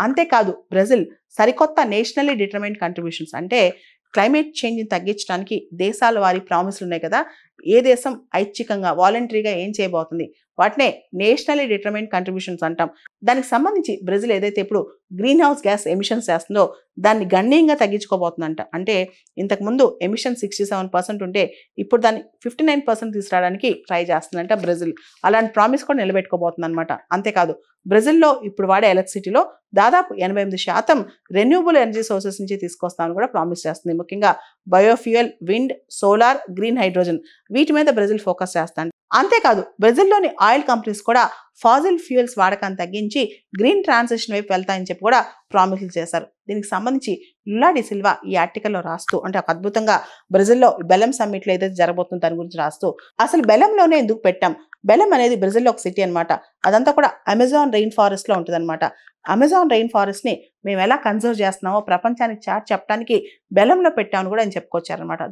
అంతేకాదు బ్రెజిల్ సరికొత్త nationally determined contributions అంటే క్లైమేట్ చేంజ్ని తగ్గించడానికి దేశాల వారి ప్రామిస్లు ఉన్నాయి కదా, ఏ దేశం ఐచ్ఛికంగా వాలంటరీగా ఏం చేయబోతుంది, వాటినే నేషనల్లీ డిటర్మైన్డ్ కంట్రిబ్యూషన్స్ అంటాం. దానికి సంబంధించి బ్రెజిల్ ఏదైతే ఇప్పుడు గ్రీన్ హౌస్ గ్యాస్ ఎమిషన్స్ చేస్తుందో దాన్ని గణనీయంగా తగ్గించుకోబోతుందంట. అంటే ఇంతకుముందు ఎమిషన్ 67% ఉంటే ఇప్పుడు దాన్ని 59% తీసుకురావడానికి ట్రై చేస్తుందంట బ్రెజిల్. అలాంటి ప్రామిస్ కూడా నిలబెట్టుకోబోతుంది అనమాట. అంతేకాదు బ్రెజిల్లో ఇప్పుడు వాడే ఎలక్ట్రిసిటీలో దాదాపు 88% రెన్యూబుల్ ఎనర్జీ సోర్సెస్ నుంచి తీసుకొస్తామని కూడా ప్రామిస్ చేస్తుంది. ముఖ్యంగా biofuel, wind, solar, green hydrogen వీటి మీద బ్రెజిల్ ఫోకస్ చేస్తాను. అంతేకాదు బ్రెజిల్లోని ఆయిల్ కంపెనీస్ కూడా ఫాజిల్ ఫ్యూయల్స్ వాడకాన్ని తగ్గించి గ్రీన్ ట్రాన్సిషన్ వైపు వెళ్తాయని చెప్పి కూడా ప్రామిసులు చేశారు. దీనికి సంబంధించి లులా డి సిల్వా ఈ ఆర్టికల్లో రాస్తూ, అంటే ఒక అద్భుతంగా బ్రెజిల్లో బెలం సమ్మిట్లో ఏదైతే జరగబోతుందో దాని గురించి రాస్తూ, అసలు బెలంలోనే ఎందుకు పెట్టాం, బెలం అనేది బ్రెజిల్లో ఒక సిటీ అనమాట, అదంతా కూడా అమెజాన్ రెయిన్ ఫారెస్ట్ లో ఉంటుంది అనమాట. అమెజాన్ రెయిన్ ఫారెస్ట్ ని మేము ఎలా కన్సర్వ్ చేస్తున్నామో ప్రపంచానికి చాటి చెప్పడానికి బెలంలో పెట్టామని కూడా ఆయన చెప్పుకొచ్చారనమాట.